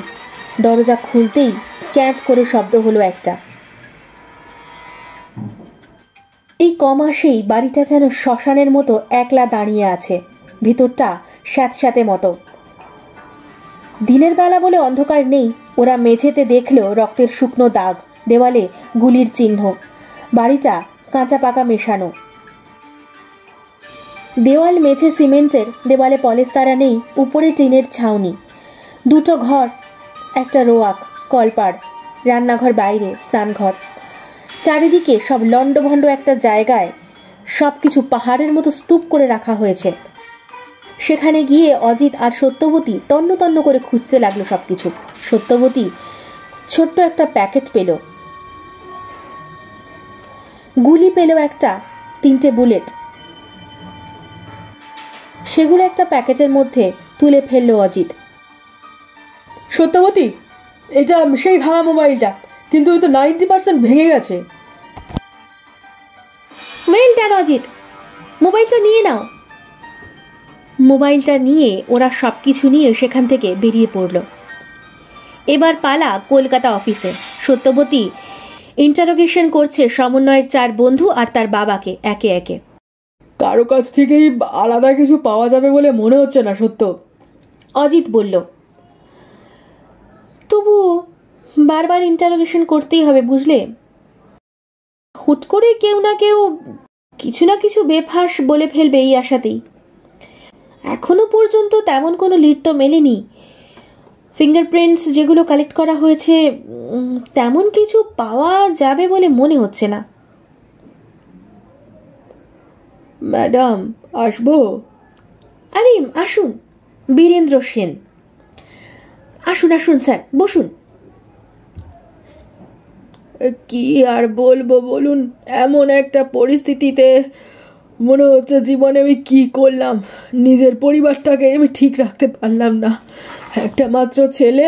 দরজা খুলতেই ক্যাঁচ করে শব্দ হলো একটা। এই কমাসেই বাড়িটা যেন শ্মশানের মতো একলা দাঁড়িয়ে আছে। ভিতরটা স্যাঁতস্যাঁতে মতো। দিনের বেলা বলে অন্ধকার নেই। ওরা মেঝেতে দেখলো রক্তের শুকনো দাগ, দেওয়ালে গুলির চিহ্ন। বাড়িটা কাঁচা পাকা মেশানো। দেওয়াল মেঝে সিমেন্টের, দেওয়ালে পলেস্তারা নেই, উপরে টিনের ছাউনি। দুটো ঘর, একটা রোয়াক, কলপাড়, রান্নাঘর বাইরে, স্নানঘর। চারিদিকে সব লণ্ডভণ্ড একটা জায়গায় সব কিছু পাহাড়ের মতো স্তূপ করে রাখা হয়েছে। সেখানে গিয়ে অজিত আর সত্যবতী তন্ন তন্ন করে খুঁজতে লাগলো সবকিছু। সত্যবতী ছোট্ট একটা প্যাকেট পেল, গুলি পেল একটা, 3টে বুলেট। সেগুলো একটা প্যাকেটের মধ্যে তুলে ফেললো অজিত। সত্যবতী, এটা সেই ভাঙা মোবাইলটা, কিন্তু ওই তো 90% ভেঙে গেছে। ওয়েল ডান অজিত, মোবাইলটা নিয়ে নাও। মোবাইলটা নিয়ে ওরা সব কিছু নিয়ে সেখান থেকে বেরিয়ে পড়ল। এবার পালা কলকাতা অফিসে। সত্যবতী ইন্টারোগেশন করছে সমন্বয়ের 4 বন্ধু আর তার বাবাকে একে একে। কারো কাছ থেকেই আলাদা কিছু পাওয়া যাবে বলে মনে হচ্ছে না সত্য, অজিত বলল। তবুও বারবার ইন্টারোগেশন করতেই হবে, বুঝলে? হুট করে কেউ না কেউ কিছু না কিছু বেফাঁস বলে ফেলবে এই আশাতেই। এখনো পর্যন্ত তেমন কোনো লিড তো মেলেনি। ফিঙ্গারপ্রিন্টস যেগুলো কালেক্ট করা হয়েছে তেমন কিছু পাওয়া যাবে বলে মনে হচ্ছে না। ম্যাডাম, আসবো? আরে আসুন, বীরেন্দ্র সেন। আসুন আসুন স্যার, বসুন। কি আর বলবো বলুন, এমন একটা পরিস্থিতিতে মনে হচ্ছে জীবনে আমি কি করলাম, নিজের পরিবারটাকে আমি ঠিক রাখতে পারলাম না। একটা মাত্র ছেলে,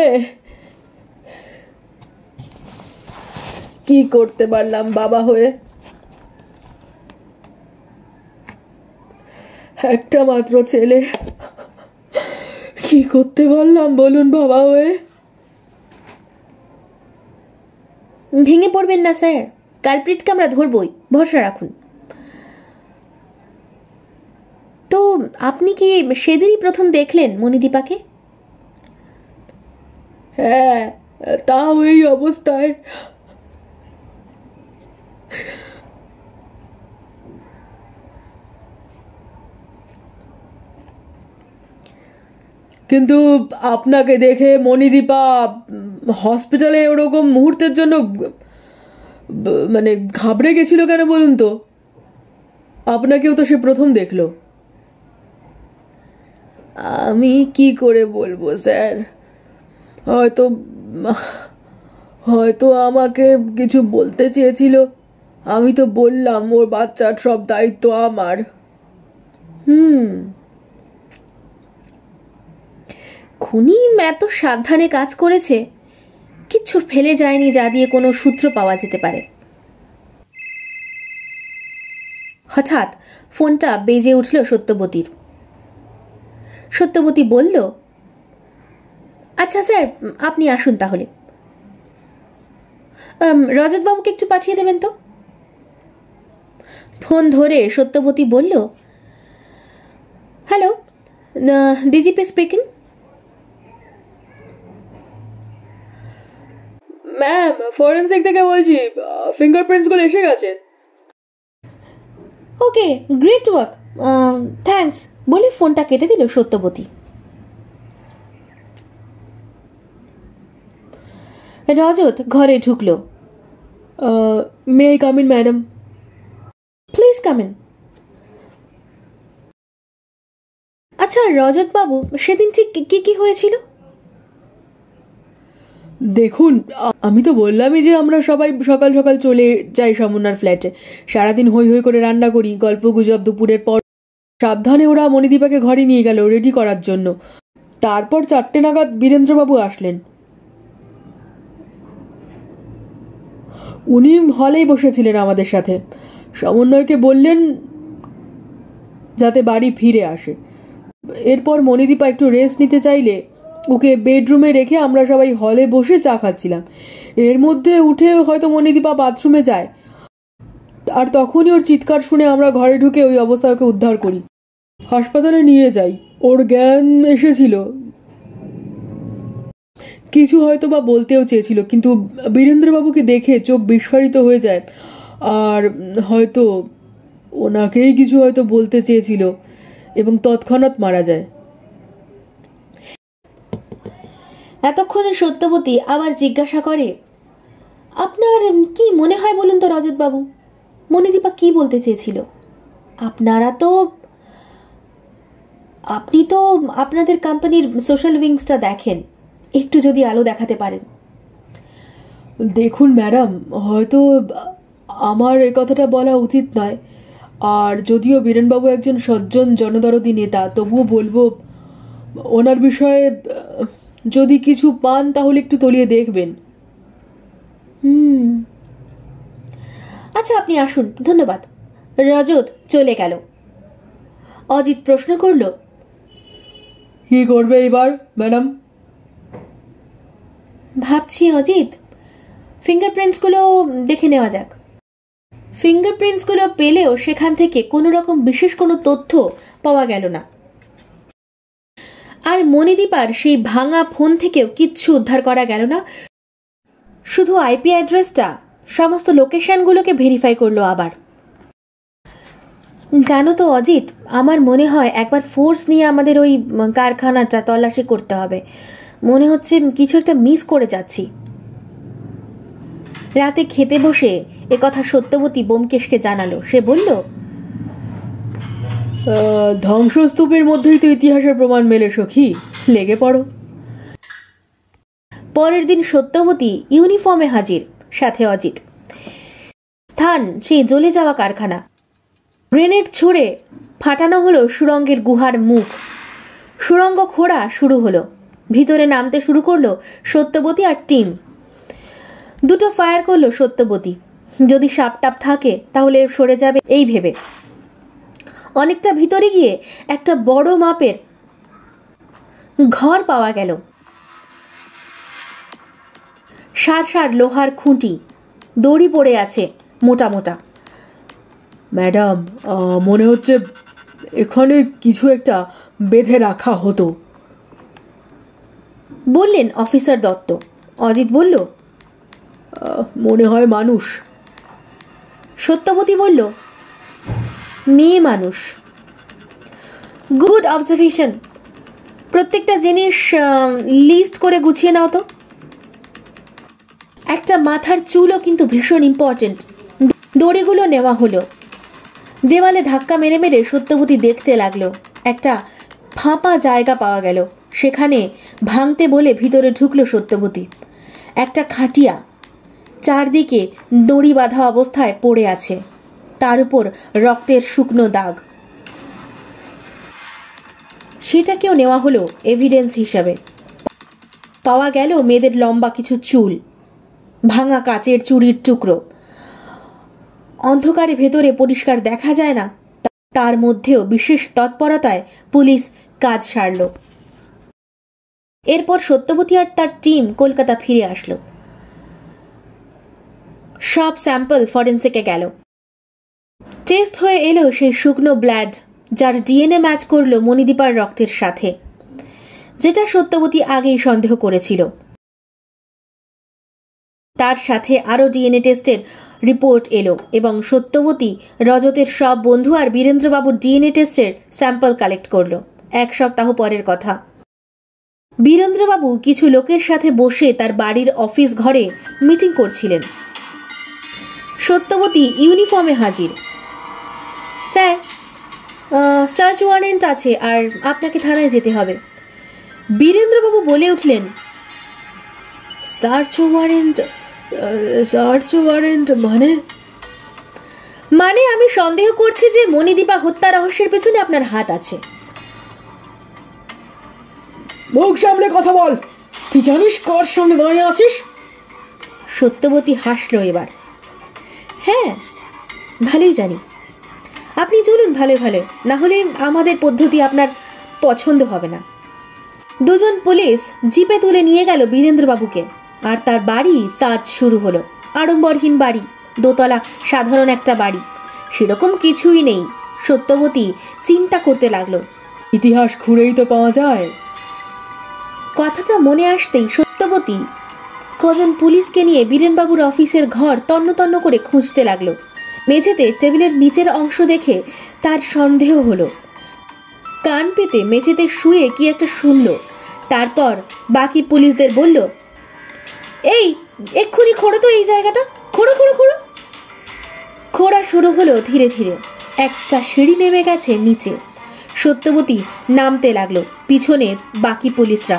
কি করতে পারলাম বাবা হয়ে? একটা মাত্র ছেলে, কি করতে পারলাম বলুন বাবা হয়ে? ভেঙে পড়বেন না স্যার, কালপ্রিটকে আমরা ধরবই, ভরসা রাখুন। তো আপনি কি সেদিনই প্রথম দেখলেন মণিদীপাকে? হ্যাঁ, তাও এই অবস্থায়। কিন্তু আপনাকে দেখে মণিদীপা হসপিটালে ওরকম মুহূর্তের জন্য মানে ঘাবড়ে গেছিল কেন বলুন তো? আপনাকেও তো সে প্রথম দেখলো। আমি কি করে বলবো স্যার, হয়তো হয়তো আমাকে কিছু বলতে চেয়েছিল। আমি তো বললাম ওর বাচ্চার সব দায়িত্ব আমার। খুনি এত সাবধানে কাজ করেছে, কিচ্ছু ফেলে যায়নি যা দিয়ে কোনো সূত্র পাওয়া যেতে পারে। হঠাৎ ফোনটা বেজে উঠল সত্যবতীর। সত্যবতী বলল, আচ্ছা স্যার, আপনি আসুন তাহলে। রজতবাবুকে একটু পাঠিয়ে দেবেন তো। ফোন ধরে সত্যবতী বলল, hello, DGP speaking. Ma'am, forensic থেকে বলছি, ফিঙ্গারপ্রিন্টসগুলো এসে গেছে। ওকে, গ্রেট ওয়ার্ক, থ্যাঙ্কস বলে ফোনটা কেটে দিল সত্যবতী। রজত ঘরে ঢুকলো। May I come in madam? Please come in. আচ্ছা রজতবাবু, সেদিন ঠিক কি কি হয়েছিল? দেখুন, আমি তো বললামই যে আমরা সবাই সকাল সকাল চলে যাই সমুন্নার ফ্ল্যাটে। সারাদিন হই হই করে রান্না করি, গল্প গুজব। দুপুরের পর সাবধানে ওরা মণিদীপাকে ঘরে নিয়ে গেল রেডি করার জন্য। তারপর 4টে নাগাদ বীরেন্দ্রবাবু আসলেন। উনি হলেই বসেছিলেন আমাদের সাথে। সমন্বয়কে বললেন যাতে বাড়ি ফিরে আসে। এরপর মণিদীপা একটু রেস্ট নিতে চাইলে ওকে বেডরুমে রেখে আমরা সবাই হলে বসে চা খাচ্ছিলাম। এর মধ্যে উঠে হয়তো মণিদীপা বাথরুমে যায়, আর তখনই ওর চিৎকার শুনে আমরা ঘরে ঢুকে ওই অবস্থায় ওকে উদ্ধার করি, হাসপাতালে নিয়ে যাই। ওর জ্ঞান এসেছিল, কিছু হয়তো বা বলতেও চেয়েছিল, কিন্তু বীরেন্দ্রবাবুকে দেখে চোখ বিস্ফারিত হয়ে যায়, আর হয়তো ওনাকেই কিছু হয়তো বলতে চেয়েছিল এবং তৎক্ষণাৎ মারা যায়। এতক্ষণে সত্যবতী আবার জিজ্ঞাসা করে, আপনার কি মনে হয় বলুন তো রজতবাবু, মণিদীপা কি বলতে চেয়েছিল? আপনি তো আপনাদের কোম্পানির সোশ্যাল উইংসটা দেখেন, একটু যদি আলো দেখাতে পারেন। দেখুন ম্যাডাম, হয়তো আমার এ কথাটা বলা উচিত নয়, আর যদিও বীরেনবাবু একজন সজ্জন জনদরদী নেতা, তবুও বলবো ওনার বিষয়ে যদি কিছু পান তাহলে একটু তলিয়ে দেখবেন। আচ্ছা আপনি আসুন, ধন্যবাদ। রজত চলে গেল। অজিত প্রশ্ন করল, কি করবে এবার ম্যাডাম? ভাবছি অজিত, ফিঙ্গারপ্রিন্টসগুলো দেখে নেওয়া যাক। ফিঙ্গারপ্রিন্টসগুলো পেলেও সেখান থেকে কোনো রকম বিশেষ কোনো তথ্য পাওয়া গেল না। আর মণিদীপার সেই ভাঙা ফোন থেকেও কিচ্ছু উদ্ধার করা গেল না, শুধু আইপি অ্যাড্রেসটা সমস্ত লোকেশনগুলোকে ভেরিফাই করলো আবার। জানো তো অজিত, আমার মনে হয় একবার ফোর্স নিয়ে আমাদের ওই কারখানাটা তল্লাশি করতে হবে। মনে হচ্ছে কিছু একটা মিস করে যাচ্ছি। রাতে খেতে বসে একথা সত্যবতী ব্যোমকেশকে জানালো। সে বলল, ধ্বংসস্তূপের মধ্যেই তো ইতিহাসের প্রমাণ মেলে সখী, লেগে পড়ো। পরের দিন সত্যবতী ইউনিফর্মে হাজির, সাথে অজিত। স্থান সেই জ্বলে যাওয়া কারখানা। গ্রেনেড ছুড়ে ফাটানো হলো সুড়ঙ্গের গুহার মুখ। সুড়ঙ্গ খোঁড়া শুরু হলো। ভিতরে নামতে শুরু করলো সত্যবতী আর টিম। দুটো ফায়ার করলো সত্যবতী। যদি সাপটাপ থাকে তাহলে সরে যাবে এই ভেবে। অনেকটা ভিতরে গিয়ে একটা বড় মাপের ঘর পাওয়া গেল। সার সার লোহার খুঁটি, দড়ি পড়ে আছে মোটা মোটা। ম্যাডাম, মনে হচ্ছে এখানে কিছু একটা বেঁধে রাখা হতো, বললেন অফিসার দত্ত। অজিত বলল, মনে হয় মানুষ। সত্যবতী বলল, মেয়ে মানুষ। Good observation. প্রত্যেকটা জিনিস লিস্ট করে গুছিয়ে নাও তো। একটা মাথার চুলও কিন্তু ভীষণ ইম্পর্টেন্ট। দড়িগুলো নেওয়া হলো। দেওয়ালে ধাক্কা মেরে মেরে সত্যবতী দেখতে লাগলো। একটা ফাঁপা জায়গা পাওয়া গেল। সেখানে ভাঙতে বলে ভিতরে ঢুকলো সত্যবতী। একটা খাটিয়া, চারদিকে দড়ি বাঁধা অবস্থায় পড়ে আছে, তার উপর রক্তের শুকনো দাগ। সেটাকেও নেওয়া হলো এভিডেন্স হিসাবে। পাওয়া গেল মেয়েদের লম্বা কিছু চুল, ভাঙা কাচের চুড়ির টুকরো। অন্ধকারে ভেতরে পরিষ্কার দেখা যায় না, তার মধ্যেও বিশেষ তৎপরতায় পুলিশ কাজ সারল। এরপর সত্যবতী আর তার টিম কলকাতা ফিরে আসলো। সব স্যাম্পল ফরেন্সিকে গেল। টেস্ট হয়ে এলো সেই শুকনো ব্লাড, যার ডিএনএ ম্যাচ করলো মণিদীপার রক্তের সাথে, যেটা সত্যবতী আগেই সন্দেহ করেছিল। তার সাথে আরও ডিএনএ টেস্টের রিপোর্ট এলো এবং সত্যবতী রজতের সব বন্ধু আর বীরেন্দ্রবাবুর ডিএনএ টেস্টের স্যাম্পল কালেক্ট করলো। 1 সপ্তাহ পরের কথা। বীরেন্দ্রবাবু কিছু লোকের সাথে বসে তার বাড়ির অফিস ঘরে মিটিং করছিলেন। সত্যবতী ইউনিফর্মে হাজির। স্যার, সার্চ ওয়ারেন্ট আছে আর আপনাকে থানায় যেতে হবে। বীরেন্দ্রবাবু বলে উঠলেন, সার্চ ওয়ারেন্ট? সার্চ ওয়ারেন্ট মানে আমি সন্দেহ করছি যে মণিদীপা হত্যা রহস্যের পেছনে আপনার হাত আছে। মুখ সামলে কথা বল। তুই জানিস কার সঙ্গে দাঁড়িয়ে আছিস? সত্যবতী হাসলো এবার। হ্যাঁ, ভালোই জানি। আপনি চলুন ভালো ভালো, না হলে আমাদের পদ্ধতি আপনার পছন্দ হবে না। দুজন পুলিশ জিপে তুলে নিয়ে গেল বীরেন্দ্রবাবুকে, আর তার বাড়ি সার্চ শুরু হলো। আড়ম্বরহীন বাড়ি, দোতলা সাধারণ একটা বাড়ি, সেরকম কিছুই নেই। সত্যবতী চিন্তা করতে লাগলো, ইতিহাস খুঁড়েই তো পাওয়া যায়। কথাটা মনে আসতেই সত্যবতী কজন পুলিশকে নিয়ে বীরেনবাবুর অফিসের ঘর তন্ন তন্ন করে খুঁজতে লাগলো। মেঝেতে টেবিলের নিচের অংশ দেখে তার সন্দেহ হলো। কান পেতে মেঝেতে শুয়ে কি একটা শুনল। তারপর বাকি পুলিশদের বলল, এই এক্ষুনি খোঁড়ো তো এই জায়গাটা, খোঁড়ো খোঁড়ো খোঁড়ো। খোঁড়া শুরু হলো ধীরে ধীরে। একটা সিঁড়ি নেমে গেছে নিচে। সত্যবতী নামতে লাগলো, পিছনে বাকি পুলিশরা।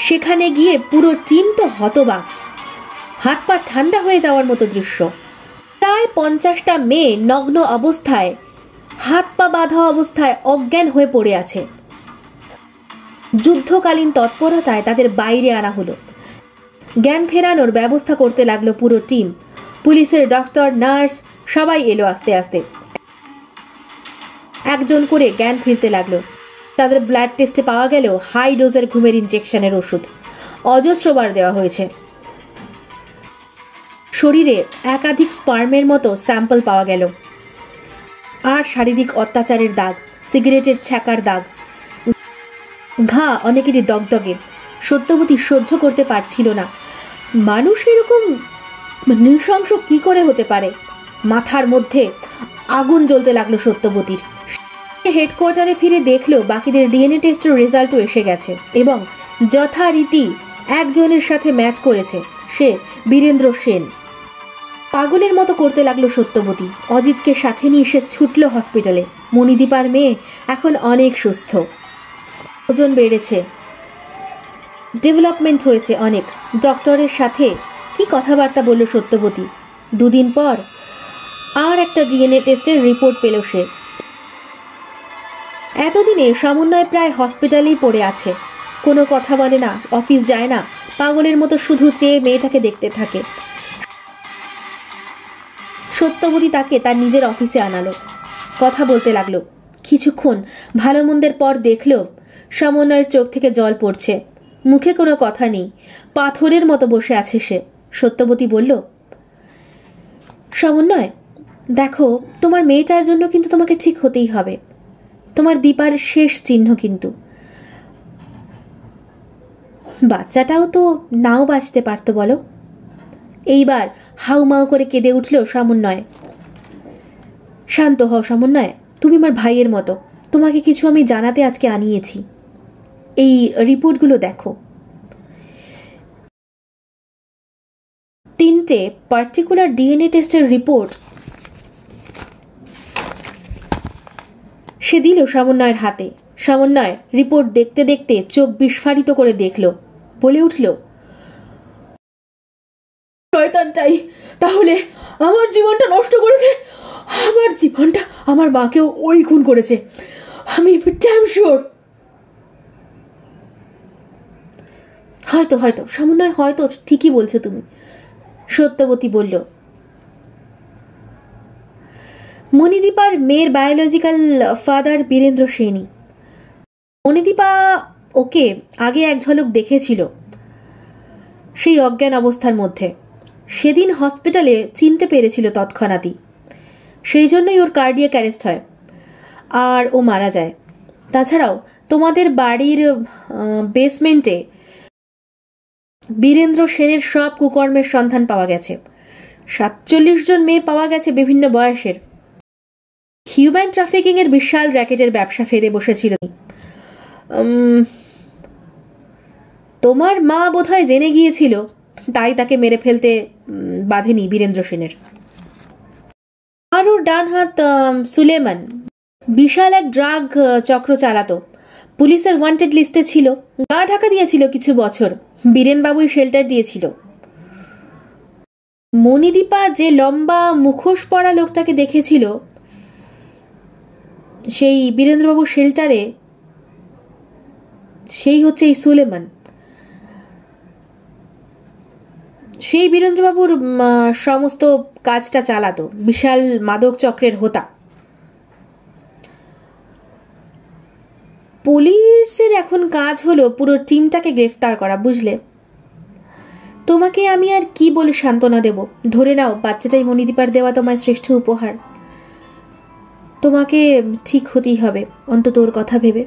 সেখানে গিয়ে পুরো টিম তো হতবাক, হাত পা ঠান্ডা হয়ে যাওয়ার মতো দৃশ্য। প্রায় 50টা মেয়ে নগ্ন অবস্থায়, হাত পা বাঁধা অবস্থায় অজ্ঞান হয়ে পড়ে আছে। যুদ্ধকালীন তৎপরতায় তাদের বাইরে আনা হলো। জ্ঞান ফেরানোর ব্যবস্থা করতে লাগলো পুরো টিম। পুলিশের ডক্টর, নার্স সবাই এলো আস্তে আস্তে। একজন করে জ্ঞান ফিরতে লাগলো। তাদের ব্লাড টেস্টে পাওয়া গেল হাই ডোজের ঘুমের ইনজেকশনের ওষুধ অজস্রবার দেওয়া হয়েছে। শরীরে একাধিক স্পার্মের মতো স্যাম্পল পাওয়া গেল। আর শারীরিক অত্যাচারের দাগ, সিগারেটের ছ্যাঁকার দাগ, ঘা অনেকেরই দগদগে। সত্যবতী সহ্য করতে পারছিল না। মানুষ এরকম নৃশংস কি করে হতে পারে? মাথার মধ্যে আগুন জ্বলতে লাগলো সত্যবতীর। হেডকোয়ার্টারে ফিরে দেখলো বাকিদের ডিএনএ টেস্টের রেজাল্টও এসে গেছে এবং যথারীতি একজনের সাথে ম্যাচ করেছে, সে বীরেন্দ্র সেন। পাগলের মতো করতে লাগলো সত্যবতী। অজিতকে সাথে নিয়ে সে ছুটলো হসপিটালে। মণিদীপার মেয়ে এখন অনেক সুস্থ, ওজন বেড়েছে, ডেভেলপমেন্ট হয়েছে অনেক। ডক্টরের সাথে কি কথাবার্তা বলল সত্যবতী। 2 দিন পর আর একটা ডিএনএ টেস্টের রিপোর্ট পেল সে। এতদিনে সমন্বয় প্রায় হসপিটালেই পড়ে আছে, কোনো কথা বলে না, অফিস যায় না, পাগলের মতো শুধু চেয়ে মেয়েটাকে দেখতে থাকে। সত্যবতী তাকে তার নিজের অফিসে আনালো, কথা বলতে লাগলো। কিছুক্ষণ ভালো মন্দের পর দেখলো সমন্বয়ের চোখ থেকে জল পড়ছে, মুখে কোনো কথা নেই, পাথরের মতো বসে আছে সে। সত্যবতী বলল, সমন্বয় দেখো, তোমার মেয়েটার জন্য কিন্তু তোমাকে ঠিক হতেই হবে। তোমার দীপার শেষ চিহ্ন কিন্তু। বাচ্চাটাও তো নাও বাঁচতে পারতো বলো। এইবার হাউমাউ করে কেঁদে উঠল সমন্বয়। শান্ত হও সমন্বয়, তুমি আমার ভাইয়ের মতো, তোমাকে কিছু আমি জানাতে আজকে আনিয়েছি। এই রিপোর্টগুলো দেখো। 3টে পার্টিকুলার ডিএনএ টেস্টের রিপোর্ট সে দিল সমন্বয়ের হাতে। সমন্বয় রিপোর্ট দেখতে দেখতে চোখ বিস্ফারিত করে দেখল, বলে উঠল, শয়তানটাই তাহলে আমার জীবনটা নষ্ট করেছে। আমার জীবনটা, আমার মাকেও ওই খুন করেছে, আমি ড্যাম শিওর। হয়তো হয়তো সমন্বয়, হয়তো ঠিকই বলছো তুমি, সত্যবতী বলল। মণিদীপার মেয়ের বায়োলজিক্যাল ফাদার বীরেন্দ্র সেনই। মণিদীপা ওকে আগে এক ঝলক দেখেছিল সেই অজ্ঞান অবস্থার মধ্যে। সেদিন হসপিটালে চিনতে পেরেছিল তৎক্ষণাৎই, সেই জন্যই ওর কার্ডিয়াক অ্যারেস্ট হয় আর ও মারা যায়। তাছাড়াও তোমাদের বাড়ির বেসমেন্টে বীরেন্দ্র সেনের সব কুকর্মের সন্ধান পাওয়া গেছে। 47 জন মেয়ে পাওয়া গেছে বিভিন্ন বয়সের। হিউম্যান ট্রাফিকিং এর বিশাল র্যাকেটের ব্যবসা ফেলে বসেছিল। তোমার মা বোধহয় জেনে গিয়েছিল, তাই তাকে মেরে ফেলতে বাঁধেনি বীরেন্দ্র সেনের। আর ওর ডান হাত সুলেমান বিশাল এক ড্রাগ চক্র চালাতো, পুলিশের ওয়ান্টেড লিস্টে ছিল, গা ঢাকা দিয়েছিল কিছু বছর, বীরেনবাবুই শেল্টার দিয়েছিল। মণিদীপা যে লম্বা মুখোশ পরা লোকটাকে দেখেছিল সেই বীরেন্দ্রবাবুর শেল্টারে, সেই হচ্ছে এই সুলেমান। সেই বীরেন্দ্রবাবুর সমস্ত কাজটা চালাতো, বিশাল মাদক চক্রের হোতা। পুলিশের এখন কাজ হলো পুরো টিমটাকে গ্রেফতার করা, বুঝলে? তোমাকে আমি আর কি বলে সান্ত্বনা দেব? ধরে নাও বাচ্চাটাই মণিদীপার দেওয়া তোমার শ্রেষ্ঠ উপহার। তোমাকে ঠিক হতেই হবে, অন্তত ওর কথা ভেবে।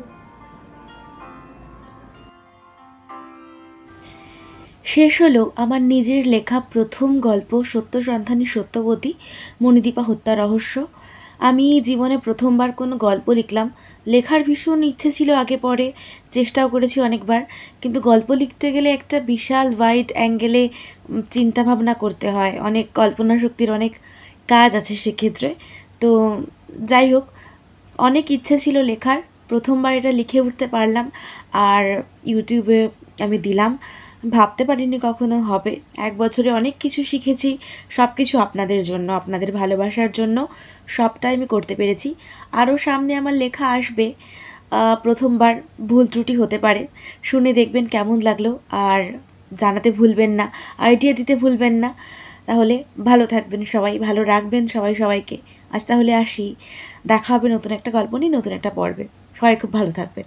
শেষ হলো আমার নিজের লেখা প্রথম গল্প সত্য সন্ধানী সত্যবতী, মণিদীপা হত্যা রহস্য। আমি জীবনে প্রথমবার কোনো গল্প লিখলাম। লেখার ভীষণ ইচ্ছে ছিল আগে পরে, চেষ্টাও করেছি অনেকবার, কিন্তু গল্প লিখতে গেলে একটা বিশাল ওয়াইড অ্যাঙ্গেলে চিন্তাভাবনা করতে হয়, অনেক কল্পনা শক্তির অনেক কাজ আছে সেক্ষেত্রে। তো যাই হোক, অনেক ইচ্ছে ছিল লেখার, প্রথমবার এটা লিখে উঠতে পারলাম আর ইউটিউবে আমি দিলাম। ভাবতে পারিনি কখনো হবে। 1 বছরে অনেক কিছু শিখেছি, সব কিছু আপনাদের জন্য, আপনাদের ভালোবাসার জন্য সবটাই আমি করতে পেরেছি। আরও সামনে আমার লেখা আসবে, প্রথমবার ভুল ত্রুটি হতে পারে, শুনে দেখবেন কেমন লাগলো আর জানাতে ভুলবেন না, আইডিয়া দিতে ভুলবেন না। তাহলে ভালো থাকবেন সবাই, ভালো রাখবেন সবাই সবাইকে। আজ তাহলে আসি, দেখা হবে নতুন একটা গল্প নিয়ে, নতুন একটা পর্বে। সবাই খুব ভালো থাকবেন।